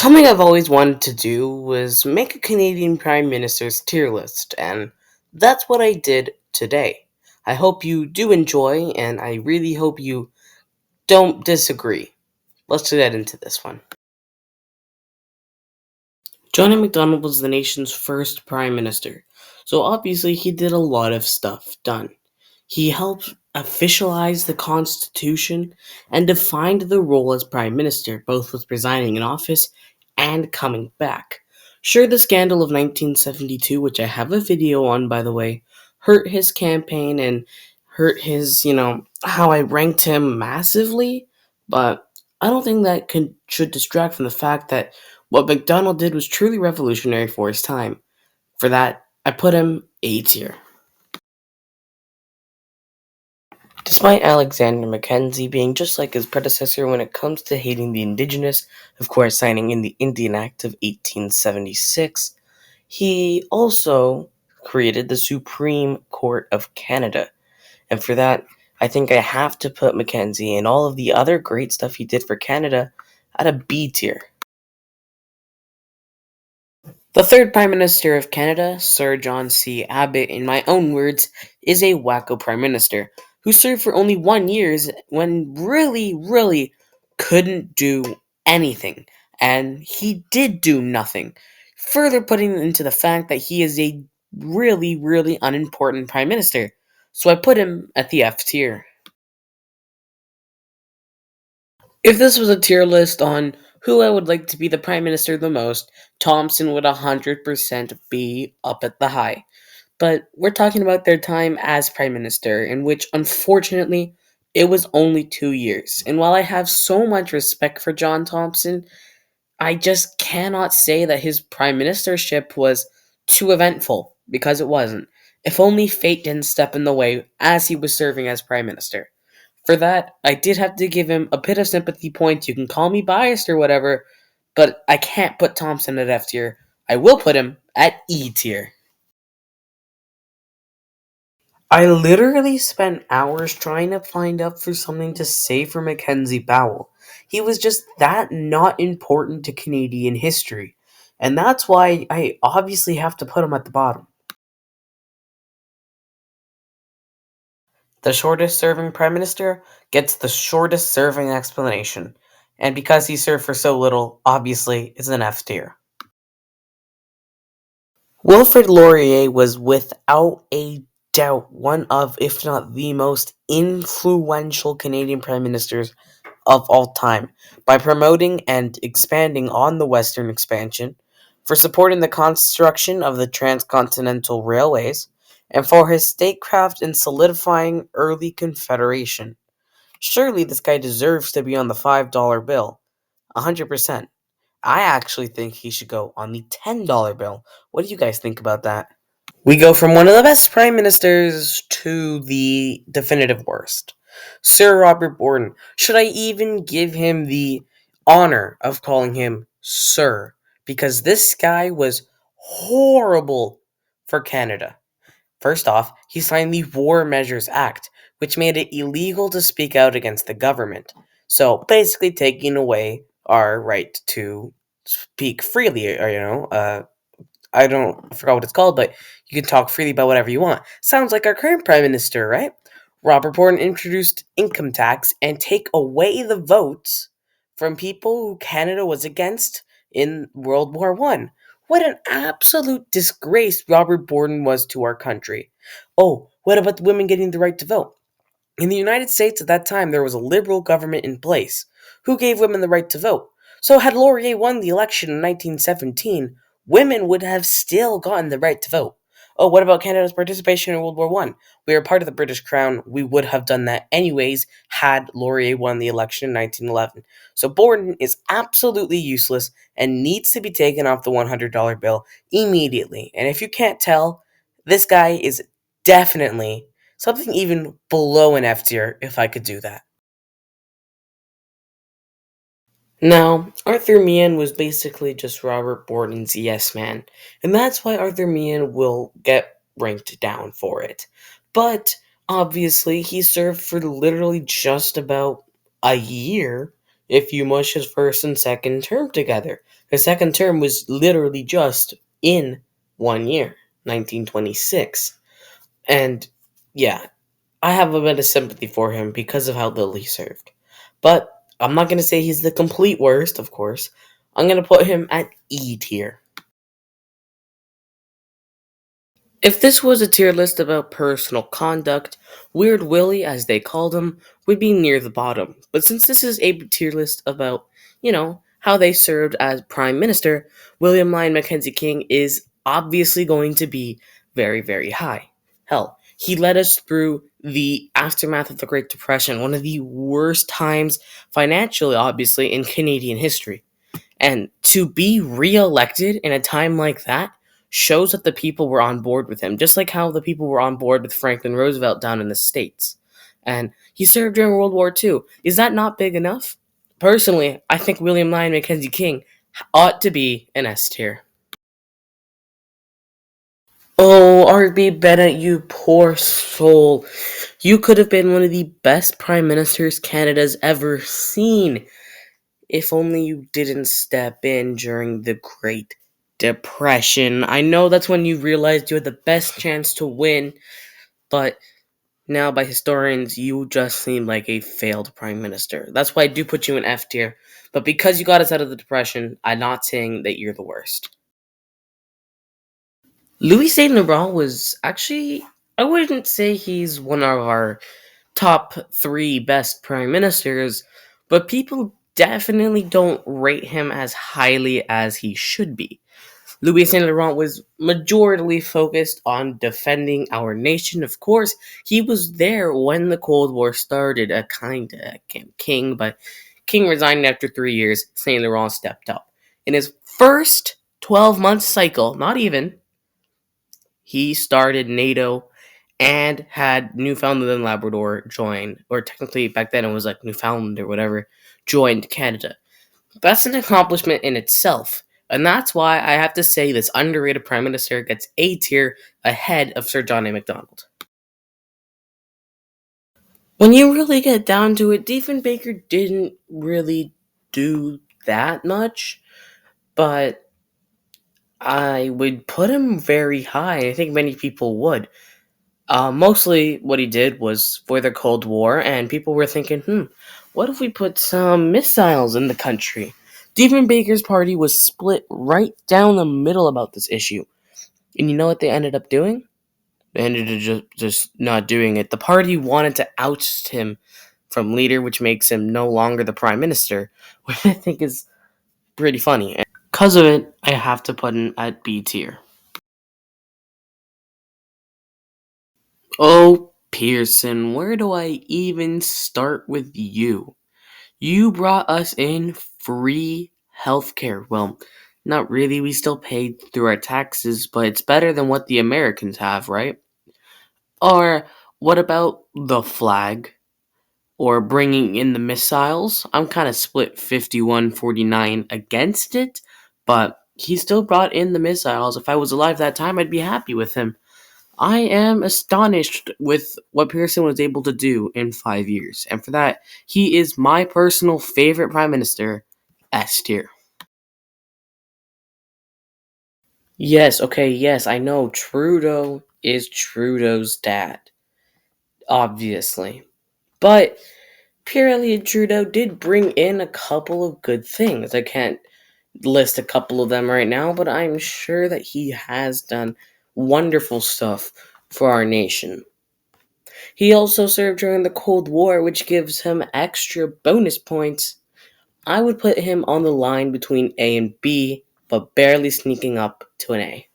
Something I've always wanted to do was make a Canadian Prime Minister's tier list, and that's what I did today. I hope you do enjoy, and I really hope you don't disagree. Let's get into this one. John A. Macdonald was the nation's first Prime Minister, so obviously he did a lot of stuff done. He helped officialize the Constitution and defined the role as Prime Minister, both with resigning in office and coming back. Sure, the scandal of 1972, which I have a video on, by the way, hurt his campaign and hurt his, how I ranked him massively, but I don't think that should distract from the fact that what McDonald did was truly revolutionary for his time. For that, I put him A tier. Despite Alexander Mackenzie being just like his predecessor when it comes to hating the Indigenous, of course signing in the Indian Act of 1876, he also created the Supreme Court of Canada. And for that, I think I have to put Mackenzie and all of the other great stuff he did for Canada at a B tier. The third Prime Minister of Canada, Sir John C. Abbott, in my own words, is a wacko Prime Minister who served for only 1 year when really couldn't do anything. And he did do nothing. Further putting into the fact that he is a really unimportant Prime Minister. So I put him at the F tier. If this was a tier list on who I would like to be the Prime Minister the most, Thompson would 100% be up at the high. But we're talking about their time as Prime Minister, in which, unfortunately, it was only 2 years. And while I have so much respect for John Thompson, I just cannot say that his Prime Ministership was too eventful, because it wasn't. If only fate didn't step in the way as he was serving as Prime Minister. For that, I did have to give him a bit of sympathy points. You can call me biased or whatever, but I can't put Thompson at F tier. I will put him at E tier. I literally spent hours trying to find out for something to say for Mackenzie Bowell. He was just that not important to Canadian history. And that's why I obviously have to put him at the bottom. The shortest serving Prime Minister gets the shortest serving explanation. And because he served for so little, obviously it's an F tier. Wilfrid Laurier was without a doubt one of, if not the most influential Canadian Prime Ministers of all time by promoting and expanding on the Western expansion, for supporting the construction of the transcontinental railways, and for his statecraft in solidifying early Confederation. Surely this guy deserves to be on the $5 bill. 100%. I actually think he should go on the $10 bill. What do you guys think about that? We go from one of the best prime ministers to the definitive worst. Sir Robert Borden. Should I even give him the honor of calling him Sir? Because this guy was horrible for Canada. First off, he signed the War Measures Act, which made it illegal to speak out against the government. So basically taking away our right to speak freely, or I forgot what it's called, but you can talk freely about whatever you want. Sounds like our current Prime Minister, right? Robert Borden introduced income tax and take away the votes from people who Canada was against in World War One. What an absolute disgrace Robert Borden was to our country. Oh, what about the women getting the right to vote? In the United States at that time, there was a liberal government in place. Who gave women the right to vote? So had Laurier won the election in 1917, women would have still gotten the right to vote. Oh, what about Canada's participation in World War One? We were part of the British Crown. We would have done that anyways had Laurier won the election in 1911. So Borden is absolutely useless and needs to be taken off the $100 bill immediately. And if you can't tell, this guy is definitely something even below an F tier if I could do that. Now, Arthur Meighen was basically just Robert Borden's yes man, and that's why Arthur Meighen will get ranked down for it. But obviously, he served for literally just about a year, if you mush his first and second term together. His second term was literally just in 1 year, 1926. And yeah, I have a bit of sympathy for him because of how little he served. But I'm not going to say he's the complete worst, of course. I'm going to put him at E tier. If this was a tier list about personal conduct, Weird Willie, as they called him, would be near the bottom. But since this is a tier list about, how they served as Prime Minister, William Lyon Mackenzie King is obviously going to be very, very high. Hell, he led us through the aftermath of the Great Depression, one of the worst times financially, obviously, in Canadian history. And to be re-elected in a time like that shows that the people were on board with him, just like how the people were on board with Franklin Roosevelt down in the States. And he served during World War II. Is that not big enough? Personally, I think William Lyon Mackenzie King ought to be an S tier. Oh, R.B. Bennett, you poor soul. You could have been one of the best prime ministers Canada's ever seen. If only you didn't step in during the Great Depression. I know that's when you realized you had the best chance to win, but now by historians, you just seem like a failed prime minister. That's why I do put you in F tier. But because you got us out of the Depression, I'm not saying that you're the worst. Louis Saint Laurent was actually, I wouldn't say he's one of our top three best prime ministers, but people definitely don't rate him as highly as he should be. Louis Saint Laurent was majorly focused on defending our nation. Of course, he was there when the Cold War started, a kind of king, but King resigned after 3 years. Saint Laurent stepped up. In his first 12-month cycle, not even, he started NATO and had Newfoundland and Labrador join, or technically back then it was like Newfoundland or whatever, joined Canada. That's an accomplishment in itself, and that's why I have to say this underrated Prime Minister gets A tier ahead of Sir John A. Macdonald. When you really get down to it, Diefenbaker didn't really do that much, but I would put him very high. I think many people would. Mostly what he did was for the Cold War, and people were thinking, what if we put some missiles in the country? Diefenbaker's party was split right down the middle about this issue. And you know what they ended up doing? They ended up just not doing it. The party wanted to oust him from leader, which makes him no longer the prime minister, which I think is pretty funny. And because of it, I have to put him at B tier. Oh, Pearson, where do I even start with you? You brought us in free healthcare. Well, not really. We still paid through our taxes, but it's better than what the Americans have, right? Or what about the flag? Or bringing in the missiles? I'm kind of split 51-49 against it, but he still brought in the missiles. If I was alive that time, I'd be happy with him. I am astonished with what Pearson was able to do in 5 years. And for that, he is my personal favorite prime minister, S tier. Yes, okay, yes, I know Trudeau is Trudeau's dad. Obviously. But Pierre Elliott Trudeau did bring in a couple of good things. I can't list a couple of them right now, but I'm sure that he has done wonderful stuff for our nation. He also served during the Cold War, which gives him extra bonus points. I would put him on the line between A and B, but barely sneaking up to an A.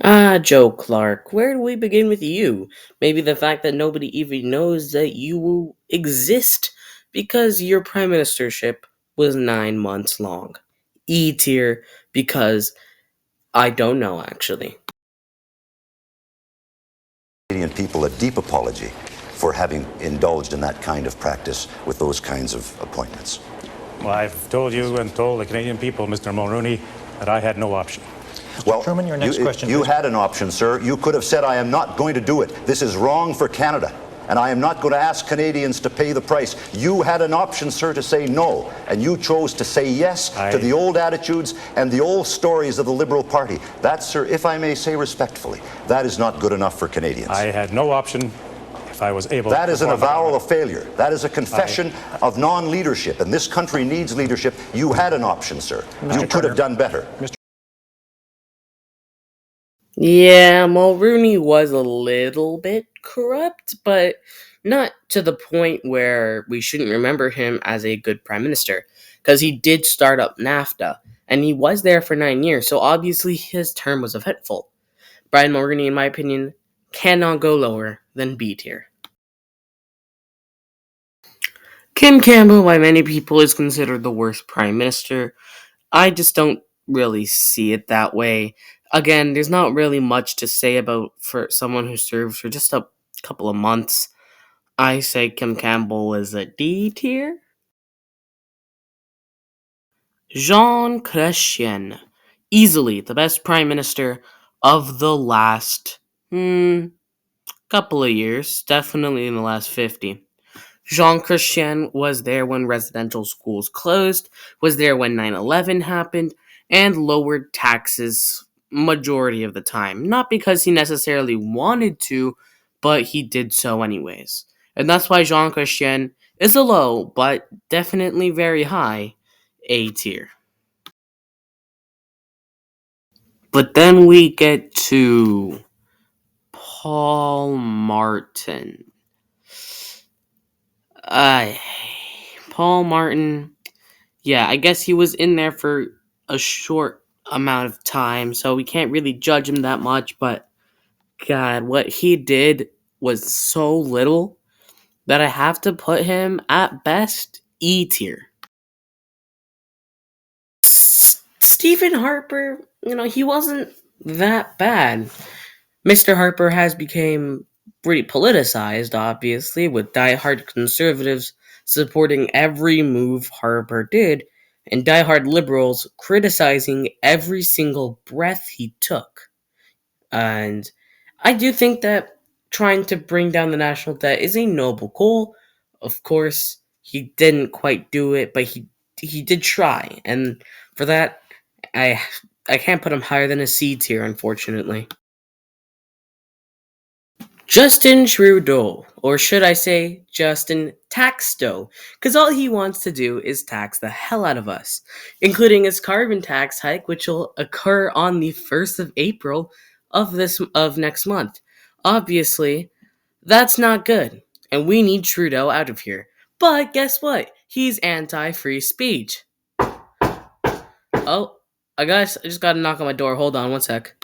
Ah, Joe Clark, where do we begin with you? Maybe the fact that nobody even knows that you exist because your prime ministership was 9 months long. E tier because I don't know actually. Canadian people a deep apology for having indulged in that kind of practice with those kinds of appointments. Well, I've told you and told the Canadian people, Mr. Mulroney, that I had no option. Well, Truman, your next question, you please. had an option, sir. You could have said, I am not going to do it. This is wrong for Canada. And I am not going to ask Canadians to pay the price. You had an option, sir, to say no, and you chose to say yes to the old attitudes and the old stories of the Liberal Party. That, sir, if I may say respectfully, that is not good enough for Canadians. I had no option if I was able. That is an avowal of failure. That is a confession of non-leadership, and this country needs leadership. You had an option, sir. You could have done better. Yeah, Mulroney was a little bit corrupt, but not to the point where we shouldn't remember him as a good prime minister, because he did start up NAFTA, and he was there for 9 years, so obviously his term was eventful. Brian Mulroney, in my opinion, cannot go lower than B tier. Kim Campbell, by many people, is considered the worst prime minister. I just don't really see it that way. Again, there's not really much to say about for someone who serves for just a couple of months. I say Kim Campbell is a D tier. Jean Chrétien, easily the best prime minister of the last couple of years, definitely in the last 50. Jean Chrétien was there when residential schools closed, was there when 9/11 happened, and lowered taxes majority of the time. Not because he necessarily wanted to, but he did so anyways. And that's why Jean Chrétien is a low, but definitely very high A tier. But then we get to Paul Martin. Paul Martin, yeah, I guess he was in there for a short amount of time, so we can't really judge him that much, but God, what he did was so little that I have to put him at best E tier. Stephen Harper, he wasn't that bad. Mr. Harper has become pretty politicized, obviously, with diehard conservatives supporting every move Harper did, and diehard liberals criticizing every single breath he took. And I do think that trying to bring down the national debt is a noble goal. Of course, he didn't quite do it, but he did try, and for that, I can't put him higher than a C tier, unfortunately. Justin Trudeau, or should I say Justin Taxdo, because all he wants to do is tax the hell out of us, including his carbon tax hike, which will occur on the 1st of April of next month. Obviously, that's not good, and we need Trudeau out of here. But guess what? He's anti-free speech. Oh, I just got a knock on my door. Hold on one sec.